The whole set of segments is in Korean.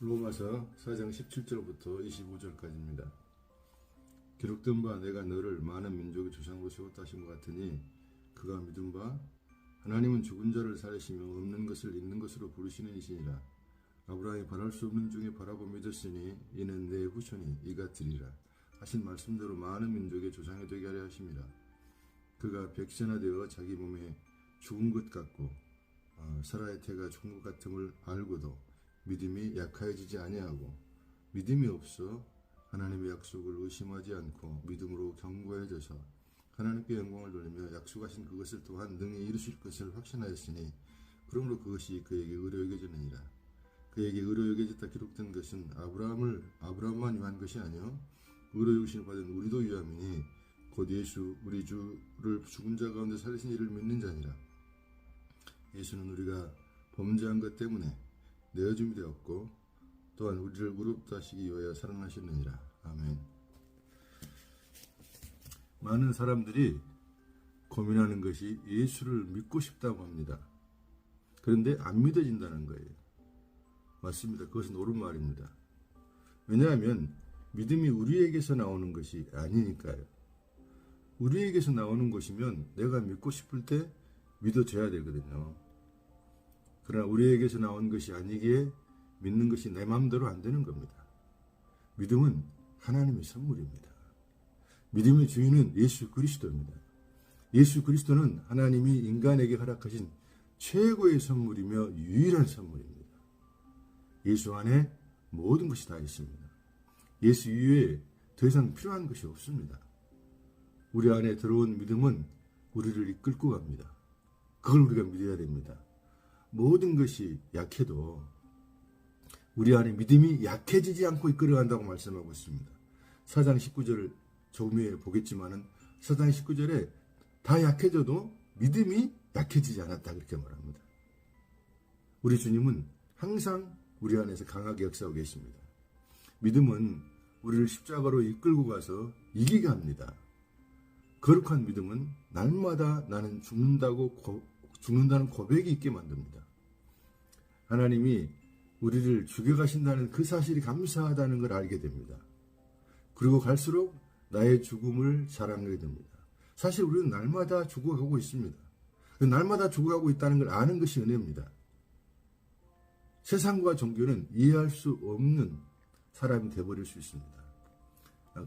로마서 4장 17절부터 25절까지입니다. 기록된 바 내가 너를 많은 민족의 조상으로 세웠다 하신 것 같으니 그가 믿은 바 하나님은 죽은 자를 살리시며 없는 것을 있는 것으로 부르시는 이시니라. 아브라함이 바랄 수 없는 중에 바라고 믿었으니 이는 내 후손이 이가 되리라 하신 말씀대로 많은 민족의 조상이 되게 하려 하심이라. 그가 백세나되어 자기 몸에 죽은 것 같고 사라의 태가 죽은 것 같음을 알고도 믿음이 약하여지지 아니하고 믿음이 없어 하나님의 약속을 의심하지 않고 믿음으로 견고해져서 하나님께 영광을 돌리며 약속하신 그것을 또한 능히 이루실 것을 확신하였으니 그러므로 그것이 그에게 의로 여겨지느니라. 그에게 의로 여겨졌다 기록된 것은 아브라함만 위한 것이 아니요 의로 여기심을 받은 우리도 위함이니 곧 예수 우리 주를 죽은 자 가운데 살리신 이를 믿는 자니라. 예수는 우리가 범죄한 것 때문에 내어줌이 되었고 또한 우리를 의롭다 하시기 위하여 살아나셨느니라. 아멘. 많은 사람들이 고민하는 것이 예수를 믿고 싶다고 합니다. 그런데 안 믿어진다는 거예요. 맞습니다. 그것은 옳은 말입니다. 왜냐하면 믿음이 우리에게서 나오는 것이 아니니까요. 우리에게서 나오는 것이면 내가 믿고 싶을 때 믿어줘야 되거든요. 그러나 우리에게서 나온 것이 아니기에 믿는 것이 내 마음대로 안 되는 겁니다. 믿음은 하나님의 선물입니다. 믿음의 주인은 예수 그리스도입니다. 예수 그리스도는 하나님이 인간에게 허락하신 최고의 선물이며 유일한 선물입니다. 예수 안에 모든 것이 다 있습니다. 예수 이외에 더 이상 필요한 것이 없습니다. 우리 안에 들어온 믿음은 우리를 이끌고 갑니다. 그걸 우리가 믿어야 됩니다. 모든 것이 약해도 우리 안에 믿음이 약해지지 않고 이끌어간다고 말씀하고 있습니다. 4장 19절을 조금 후에 보겠지만은 4장 19절에 다 약해져도 믿음이 약해지지 않았다 그렇게 말합니다. 우리 주님은 항상 우리 안에서 강하게 역사하고 계십니다. 믿음은 우리를 십자가로 이끌고 가서 이기게 합니다. 거룩한 믿음은 날마다 나는 죽는다는 고백이 있게 만듭니다. 하나님이 우리를 죽여가신다는 그 사실이 감사하다는 걸 알게 됩니다. 그리고 갈수록 나의 죽음을 자랑하게 됩니다. 사실 우리는 날마다 죽어가고 있습니다. 날마다 죽어가고 있다는 걸 아는 것이 은혜입니다. 세상과 종교는 이해할 수 없는 사람이 되어버릴 수 있습니다.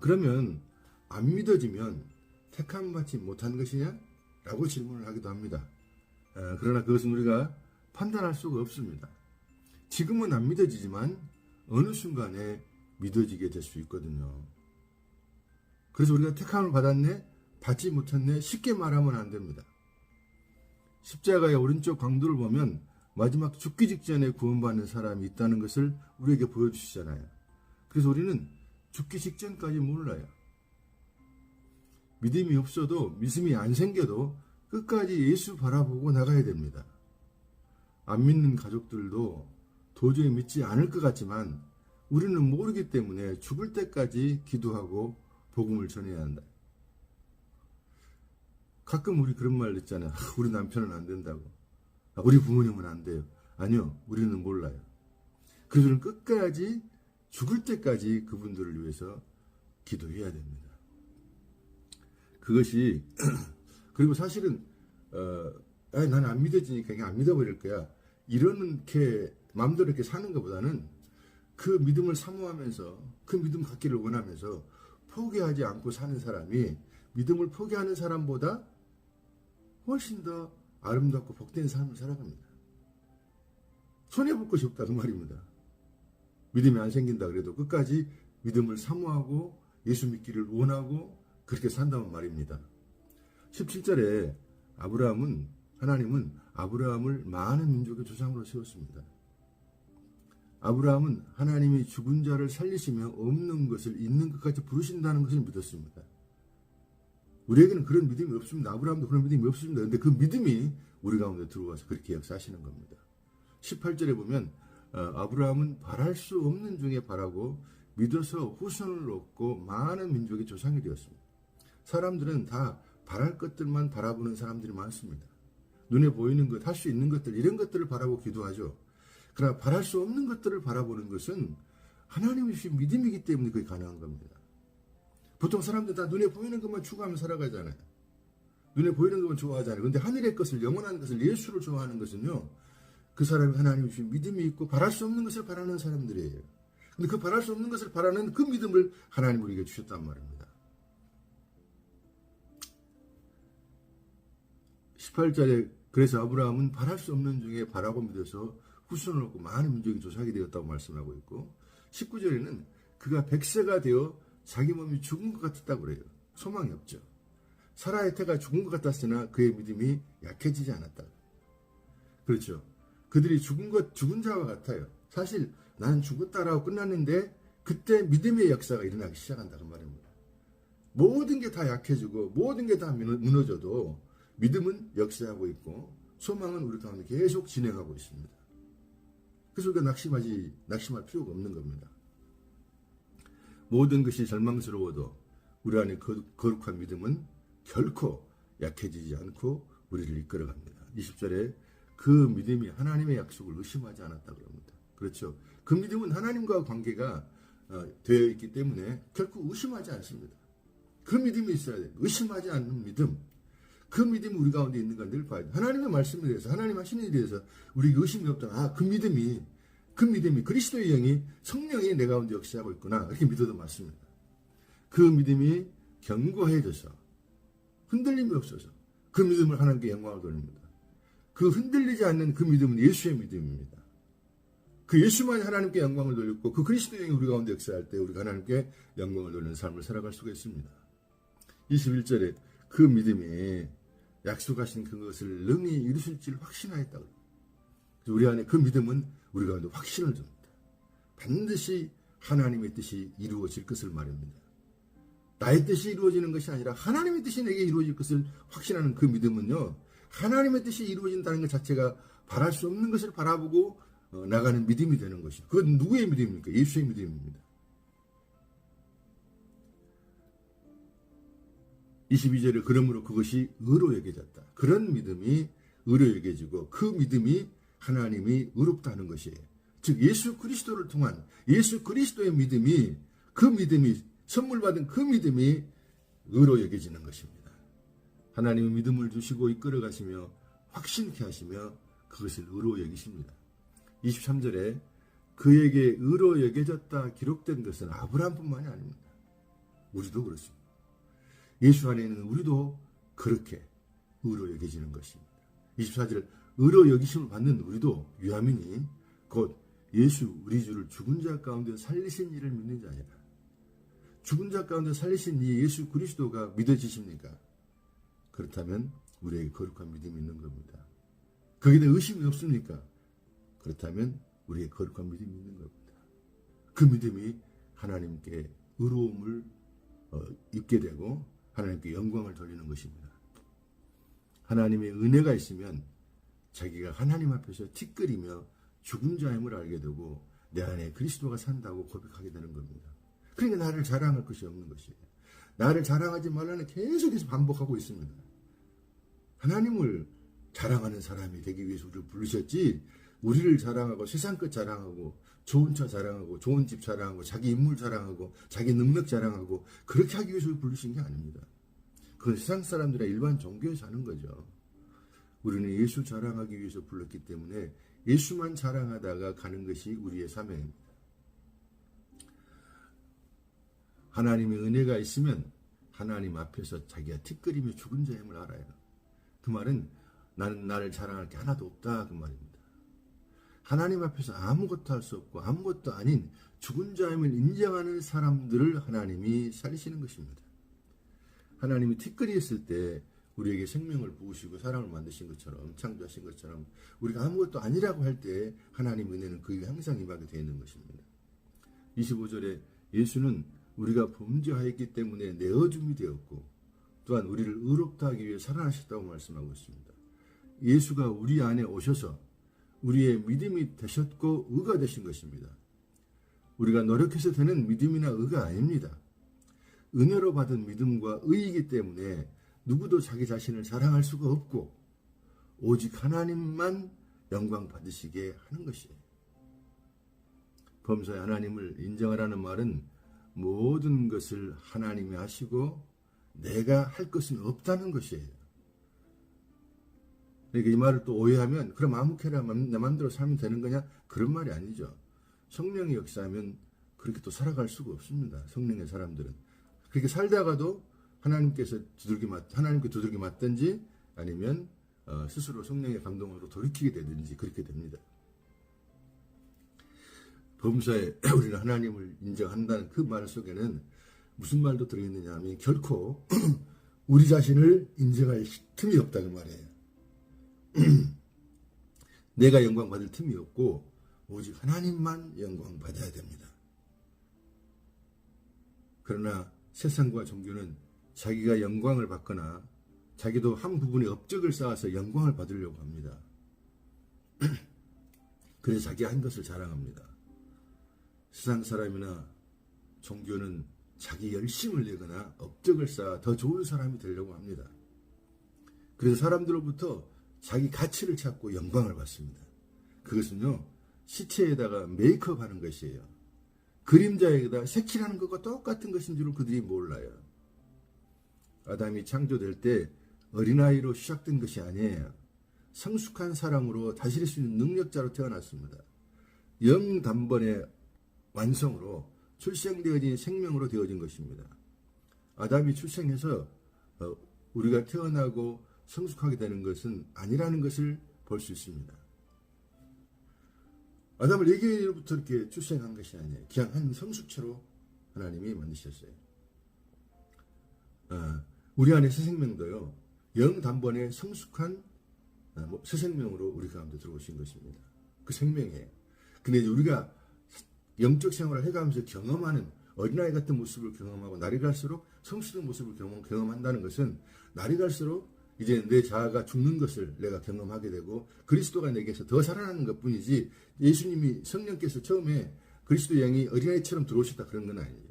그러면 안 믿어지면 택함 받지 못한 것이냐? 라고 질문을 하기도 합니다. 그러나 그것은 우리가 판단할 수가 없습니다. 지금은 안 믿어지지만 어느 순간에 믿어지게 될 수 있거든요. 그래서 우리가 택함을 받았네, 받지 못했네 쉽게 말하면 안 됩니다. 십자가의 오른쪽 강도를 보면 마지막 죽기 직전에 구원받는 사람이 있다는 것을 우리에게 보여주시잖아요. 그래서 우리는 죽기 직전까지 몰라요. 믿음이 없어도 믿음이 안 생겨도 끝까지 예수 바라보고 나가야 됩니다. 안 믿는 가족들도 도저히 믿지 않을 것 같지만 우리는 모르기 때문에 죽을 때까지 기도하고 복음을 전해야 한다. 가끔 우리 그런 말 듣잖아요. 우리 남편은 안 된다고. 우리 부모님은 안 돼요. 아니요. 우리는 몰라요. 그래서 우리는 끝까지 죽을 때까지 그분들을 위해서 기도해야 됩니다. 그것이 그리고 사실은 나는 안 믿어지니까 그냥 안 믿어버릴 거야. 이렇게 마음대로 이렇게 사는 것보다는 그 믿음을 사모하면서 그 믿음 갖기를 원하면서 포기하지 않고 사는 사람이 믿음을 포기하는 사람보다 훨씬 더 아름답고 복된 삶을 살아갑니다. 손해볼 것이 없다 그 말입니다. 믿음이 안 생긴다 그래도 끝까지 믿음을 사모하고 예수 믿기를 원하고 그렇게 산다는 말입니다. 17절에 하나님은 아브라함을 많은 민족의 조상으로 세웠습니다. 아브라함은 하나님이 죽은 자를 살리시며 없는 것을 있는 것까지 부르신다는 것을 믿었습니다. 우리에게는 그런 믿음이 없습니다. 아브라함도 그런 믿음이 없습니다. 그런데 그 믿음이 우리 가운데 들어와서 그렇게 역사하시는 겁니다. 18절에 보면 아브라함은 바랄 수 없는 중에 바라고 믿어서 후손을 얻고 많은 민족의 조상이 되었습니다. 사람들은 다 바랄 것들만 바라보는 사람들이 많습니다. 눈에 보이는 것, 할 수 있는 것들, 이런 것들을 바라고 기도하죠. 그러나 바랄 수 없는 것들을 바라보는 것은 하나님이 주신 믿음이기 때문에 그게 가능한 겁니다. 보통 사람들 다 눈에 보이는 것만 추구하며 살아가잖아요. 눈에 보이는 것만 좋아하잖아요. 그런데 하늘의 것을, 영원한 것을, 예수를 좋아하는 것은요, 그 사람이 하나님이 주신 믿음이 있고 바랄 수 없는 것을 바라는 사람들이에요. 근데 그 바랄 수 없는 것을 바라는 그 믿음을 하나님 우리에게 주셨단 말입니다. 18절에 그래서 아브라함은 바랄 수 없는 중에 바라고 믿어서 후손을 얻고 많은 민족이 조상이 되었다고 말씀하고 있고, 19절에는 그가 100세가 되어 자기 몸이 죽은 것 같았다고 그래요. 소망이 없죠. 사라의 태가 죽은 것 같았으나 그의 믿음이 약해지지 않았다. 그렇죠. 그들이 죽은 자와 같아요. 사실 나는 죽었다라고 끝났는데 그때 믿음의 역사가 일어나기 시작한다 그 말입니다. 모든 게 다 약해지고 모든 게 다 무너져도 믿음은 역사하고 있고 소망은 우리 가운데 계속 진행하고 있습니다. 그래서 우리가 낙심할 필요가 없는 겁니다. 모든 것이 절망스러워도 우리 안에 거룩한 믿음은 결코 약해지지 않고 우리를 이끌어갑니다. 20절에 그 믿음이 하나님의 약속을 의심하지 않았다 그럽니다. 그렇죠. 그 믿음은 하나님과 관계가 되어 있기 때문에 결코 의심하지 않습니다. 그 믿음이 있어야 돼요. 의심하지 않는 믿음. 그 믿음이 우리 가운데 있는가 늘 봐야 돼요. 하나님의 말씀에 대해서, 하나님 하시는 일에 대해서 우리가 의심이 없다. 그 믿음이 그리스도의 영이, 성령이 내 가운데 역사하고 있구나. 이렇게 믿어도 맞습니다. 그 믿음이 견고해져서 흔들림이 없어서 그 믿음을 하나님께 영광을 돌립니다. 그 흔들리지 않는 그 믿음은 예수의 믿음입니다. 그 예수만이 하나님께 영광을 돌렸고 그 그리스도의 영이 우리 가운데 역사할 때 우리가 하나님께 영광을 돌리는 삶을 살아갈 수가 있습니다. 21절에 그 믿음이 약속하신 그것을 능히 이루실 줄 확신하였다고. 우리 안에 그 믿음은 우리 가운데 확신을 줍니다. 반드시 하나님의 뜻이 이루어질 것을 말입니다. 나의 뜻이 이루어지는 것이 아니라 하나님의 뜻이 내게 이루어질 것을 확신하는 그 믿음은요, 하나님의 뜻이 이루어진다는 것 자체가 바랄 수 없는 것을 바라보고 나가는 믿음이 되는 것이죠. 그건 누구의 믿음입니까? 예수의 믿음입니다. 22절에 그러므로 그것이 의로 여겨졌다. 그런 믿음이 의로 여겨지고 그 믿음이 하나님이 의롭다 하는 것이에요. 즉 예수 그리스도를 통한 예수 그리스도의 믿음이, 그 믿음이 선물 받은 그 믿음이 의로 여겨지는 것입니다. 하나님의 믿음을 주시고 이끌어 가시며 확신케 하시며 그것을 의로 여기십니다. 23절에 그에게 의로 여겨졌다 기록된 것은 아브라함뿐만이 아닙니다. 우리도 그렇습니다. 예수 안에 있는 우리도 그렇게 의로 여겨지는 것입니다. 24절 의로 여기심을 받는 우리도 유아민이 곧 예수 우리 주를 죽은 자 가운데 살리신 이를 믿는 자니라. 죽은 자 가운데 살리신 이 예수 그리스도가 믿어지십니까? 그렇다면 우리에게 거룩한 믿음이 있는 겁니다. 거기에 대해 의심이 없습니까? 그렇다면 우리에게 거룩한 믿음이 있는 겁니다. 그 믿음이 하나님께 의로움을 입게 되고 하나님께 영광을 돌리는 것입니다. 하나님의 은혜가 있으면 자기가 하나님 앞에서 티끌이며 죽은 자임을 알게 되고 내 안에 그리스도가 산다고 고백하게 되는 겁니다. 그러니까 나를 자랑할 것이 없는 것이에요. 나를 자랑하지 말라는 계속해서 반복하고 있습니다. 하나님을 자랑하는 사람이 되기 위해서 우리를 부르셨지, 우리를 자랑하고 세상 것 자랑하고 좋은 차 자랑하고 좋은 집 자랑하고 자기 인물 자랑하고 자기 능력 자랑하고 그렇게 하기 위해서 부르신 게 아닙니다. 그건 세상 사람들의 일반 종교에서 하는 거죠. 우리는 예수 자랑하기 위해서 불렀기 때문에 예수만 자랑하다가 가는 것이 우리의 사명입니다. 하나님의 은혜가 있으면 하나님 앞에서 자기가 티끌이며 죽은 자임을 알아요. 그 말은 나는 나를 자랑할 게 하나도 없다 그 말입니다. 하나님 앞에서 아무것도 할 수 없고 아무것도 아닌 죽은 자임을 인정하는 사람들을 하나님이 살리시는 것입니다. 하나님이 티끌이었을 때 우리에게 생명을 부으시고 사람을 만드신 것처럼, 창조하신 것처럼 우리가 아무것도 아니라고 할 때 하나님 은혜는 그 위에 항상 임하게 되어 있는 것입니다. 25절에 예수는 우리가 범죄하였기 때문에 내어줌이 되었고 또한 우리를 의롭다 하기 위해 살아나셨다고 말씀하고 있습니다. 예수가 우리 안에 오셔서 우리의 믿음이 되셨고 의가 되신 것입니다. 우리가 노력해서 되는 믿음이나 의가 아닙니다. 은혜로 받은 믿음과 의이기 때문에 누구도 자기 자신을 자랑할 수가 없고 오직 하나님만 영광 받으시게 하는 것이에요. 범사에 하나님을 인정하라는 말은 모든 것을 하나님이 하시고 내가 할 것은 없다는 것이에요. 그러니까 이 말을 또 오해하면 그럼 아무렇게나 내 마음대로 살면 되는 거냐? 그런 말이 아니죠. 성령의 역사하면 그렇게 또 살아갈 수가 없습니다. 성령의 사람들은. 그렇게 살다가도 하나님께 두들겨 맞든지 아니면 스스로 성령의 감동으로 돌이키게 되든지 그렇게 됩니다. 범사에 우리는 하나님을 인정한다는 그 말 속에는 무슨 말도 들어있느냐 하면 결코 우리 자신을 인정할 틈이 없다는 말이에요. 내가 영광 받을 틈이 없고 오직 하나님만 영광 받아야 됩니다. 그러나 세상과 종교는 자기가 영광을 받거나 자기도 한 부분에 업적을 쌓아서 영광을 받으려고 합니다. 그래서 자기가 한 것을 자랑합니다. 세상 사람이나 종교는 자기 열심을 내거나 업적을 쌓아 더 좋은 사람이 되려고 합니다. 그래서 사람들로부터 자기 가치를 찾고 영광을 받습니다. 그것은요, 시체에다가 메이크업 하는 것이에요. 그림자에다 색칠하는 것과 똑같은 것인 줄을 그들이 몰라요. 아담이 창조될 때 어린아이로 시작된 것이 아니에요. 성숙한 사람으로 다스릴 수 있는 능력자로 태어났습니다. 영단번의 완성으로 출생되어진 생명으로 되어진 것입니다. 아담이 출생해서 우리가 태어나고 성숙하게 되는 것은 아니라는 것을 볼 수 있습니다. 아담을 4개로부터 이렇게 출생한 것이 아니에요. 그냥 한 성숙체로 하나님이 만드셨어요. 우리 안에 새 생명도요, 영단번에 성숙한 새 생명으로 우리 가운데 들어오신 것입니다. 그 생명이에요. 근데 이제 우리가 영적 생활을 해가면서 경험하는 어린아이 같은 모습을 경험하고 날이 갈수록 성숙한 모습을 경험한다는 것은 날이 갈수록 이제 내 자아가 죽는 것을 내가 경험하게 되고 그리스도가 내게서 더 살아나는 것뿐이지 예수님이 성령께서 처음에 그리스도의 영이 어린아이처럼 들어오셨다 그런 건 아니에요.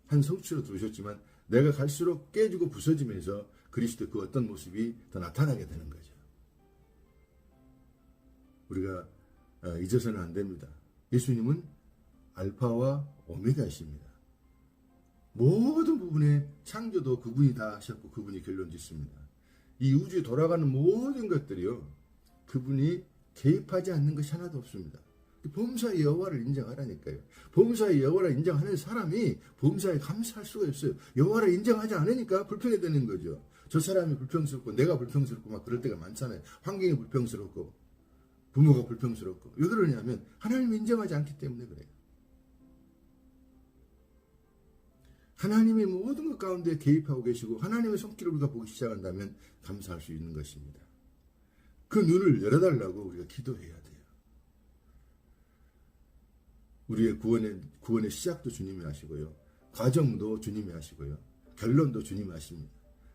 한 성취로 들어오셨지만 내가 갈수록 깨지고 부서지면서 그리스도의 그 어떤 모습이 더 나타나게 되는 거죠. 우리가 잊어서는 안 됩니다. 예수님은 알파와 오메가이십니다. 모든 부분의 창조도 그분이 다 하셨고 그분이 결론 짓습니다. 이 우주에 돌아가는 모든 것들이요, 그분이 개입하지 않는 것이 하나도 없습니다. 범사의 여호와를 인정하라니까요. 범사의 여호와를 인정하는 사람이 범사에 감사할 수가 있어요. 여호와를 인정하지 않으니까 불평이 되는 거죠. 저 사람이 불평스럽고 내가 불평스럽고 막 그럴 때가 많잖아요. 환경이 불평스럽고 부모가 불평스럽고. 왜 그러냐면 하나님을 인정하지 않기 때문에 그래요. 하나님이 모든 것 가운데 개입하고 계시고 하나님의 손길을 우리가 보기 시작한다면 감사할 수 있는 것입니다. 그 눈을 열어달라고 우리가 기도해야 돼요. 우리의 구원의 시작도 주님이 하시고요. 과정도 주님이 하시고요. 결론도 주님이 하십니다.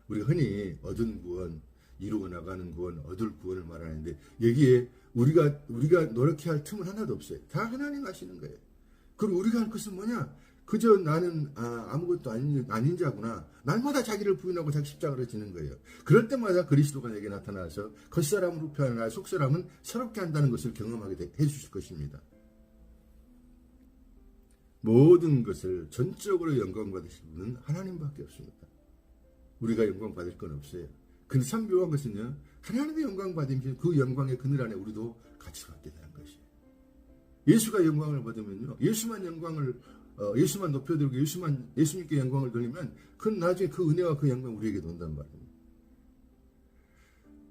우리가 흔히 얻은 구원, 이루어 나가는 구원, 얻을 구원을 말하는데 여기에 우리가 노력해야 할 틈은 하나도 없어요. 다 하나님 하시는 거예요. 그리고 우리가 할 것은 뭐냐? 그저 나는 아무것도 아닌 자구나. 날마다 자기를 부인하고 자기 십자가를 지는 거예요. 그럴 때마다 그리스도가 내게 나타나서 겉사람으로 표현하나 속사람은 새롭게 한다는 것을 경험하게 해주실 것입니다. 모든 것을 전적으로 영광받으실 분은 하나님밖에 없습니다. 우리가 영광받을 건 없어요. 근데 참 묘한 것은요, 하나님의 영광 받으면 그 영광의 그늘 안에 우리도 같이 갖게 되는 것이에요. 예수가 영광을 받으면요, 예수만 높여들고 예수님께 영광을 돌리면 그건 나중에 그 은혜와 그 영광 우리에게 온단 말입니다.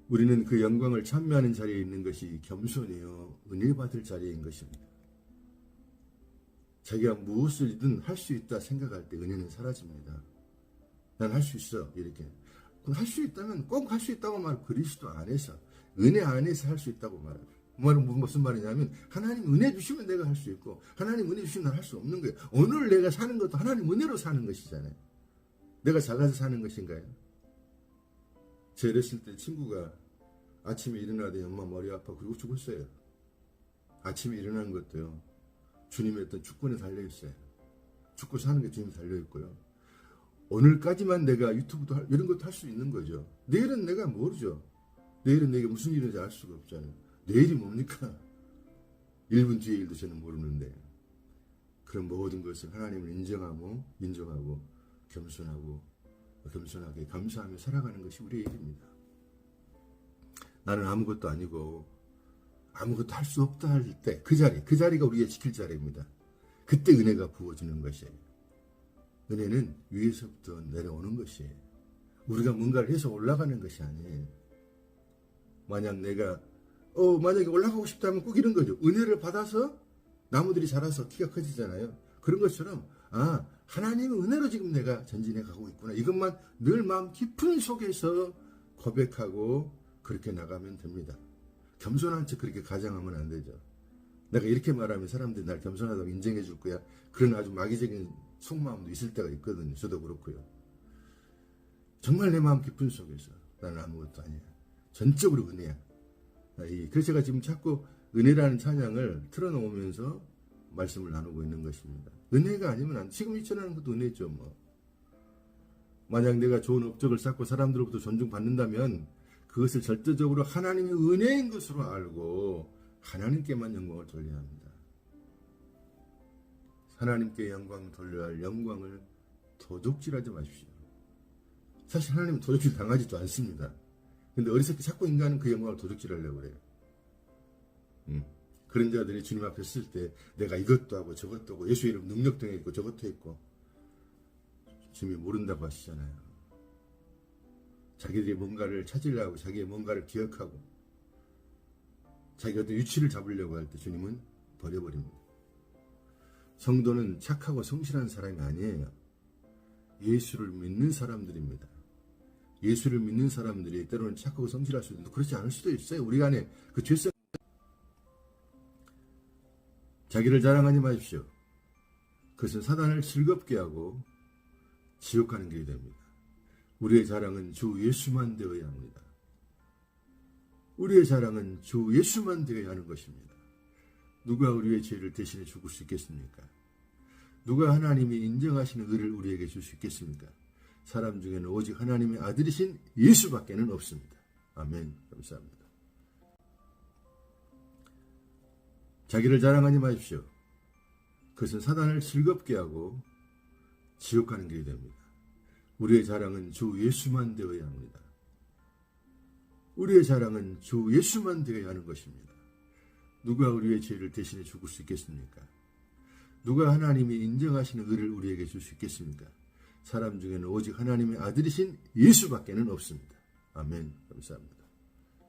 우리는 그 영광을 찬미하는 자리에 있는 것이 겸손이요 은혜 받을 자리인 것입니다. 자기가 무엇이든 할 수 있다 생각할 때 은혜는 사라집니다. 난 할 수 있어 이렇게. 할 수 있다면 꼭 할 수 있다고 말하고 그리스도 안에서 은혜 안에서 할 수 있다고 말하고. 무슨 말이냐면 하나님 은혜 주시면 내가 할 수 있고 하나님 은혜 주시면 난 할 수 없는 거예요. 오늘 내가 사는 것도 하나님 은혜로 사는 것이잖아요. 내가 작아서 사는 것인가요? 제 어렸을 때 친구가 아침에 일어나더니 엄마 머리 아파 그리고 죽었어요. 아침에 일어나는 것도요, 주님의 어떤 주권에 달려있어요. 죽고 사는 게 주님에 달려있고요. 오늘까지만 내가 유튜브도 이런 것도 할 수 있는 거죠. 내일은 내가 모르죠. 내일은 내게 무슨 일인지 알 수가 없잖아요. 내일이 뭡니까? 1분 뒤의 일도 저는 모르는데 그런 모든 것을 하나님을 인정하고 겸손하게 감사하며 살아가는 것이 우리의 일입니다. 나는 아무것도 아니고 아무것도 할 수 없다 할 때 그 자리가 우리의 지킬 자리입니다. 그때 은혜가 부어지는 것이에요. 은혜는 위에서부터 내려오는 것이에요. 우리가 뭔가를 해서 올라가는 것이 아니에요. 만약에 올라가고 싶다면 꼭 이런 거죠. 은혜를 받아서 나무들이 자라서 키가 커지잖아요. 그런 것처럼 하나님의 은혜로 지금 내가 전진해 가고 있구나. 이것만 늘 마음 깊은 속에서 고백하고 그렇게 나가면 됩니다. 겸손한 척 그렇게 가장하면 안 되죠. 내가 이렇게 말하면 사람들이 날 겸손하다고 인정해 줄 거야. 그런 아주 마귀적인 속마음도 있을 때가 있거든요. 저도 그렇고요. 정말 내 마음 깊은 속에서 나는 아무것도 아니야. 전적으로 은혜야. 그래서 제가 지금 자꾸 은혜라는 찬양을 틀어놓으면서 말씀을 나누고 있는 것입니다. 은혜가 아니면 지금 이전하는 것도 은혜죠. 만약 내가 좋은 업적을 쌓고 사람들로부터 존중받는다면 그것을 절대적으로 하나님의 은혜인 것으로 알고 하나님께만 영광을 돌려야 합니다. 하나님께 영광 돌려야 할 영광을 도둑질하지 마십시오. 사실 하나님은 도둑질 당하지도 않습니다. 근데 어리석게 자꾸 인간은 그 영광을 도둑질하려고 그래요. 그런 자들이 주님 앞에 쓸 때 내가 이것도 하고 저것도 하고 예수 이름 능력도 있고 저것도 했고 주님이 모른다고 하시잖아요. 자기들이 뭔가를 찾으려고 자기의 뭔가를 기억하고 자기가 어떤 위치를 잡으려고 할 때 주님은 버려버립니다. 성도는 착하고 성실한 사람이 아니에요. 예수를 믿는 사람들입니다. 예수를 믿는 사람들이 때로는 착하고 성실할 수도 있는데 그렇지 않을 수도 있어요. 우리 안에 그 죄성 자기를 자랑하지 마십시오. 그것은 사단을 즐겁게 하고 지옥 가는 길이 됩니다. 우리의 자랑은 주 예수만 되어야 합니다. 우리의 자랑은 주 예수만 되어야 하는 것입니다. 누가 우리의 죄를 대신해 죽을 수 있겠습니까? 누가 하나님이 인정하시는 의를 우리에게 줄 수 있겠습니까? 사람 중에는 오직 하나님의 아들이신 예수밖에는 없습니다. 아멘. 감사합니다. 자기를 자랑하지 마십시오. 그것은 사단을 즐겁게 하고 지옥 가는 길이 됩니다. 우리의 자랑은 주 예수만 되어야 합니다. 우리의 자랑은 주 예수만 되어야 하는 것입니다. 누가 우리의 죄를 대신해 죽을 수 있겠습니까? 누가 하나님이 인정하시는 의를 우리에게 줄 수 있겠습니까? 사람 중에는 오직 하나님의 아들이신 예수밖에는 없습니다. 아멘. 감사합니다.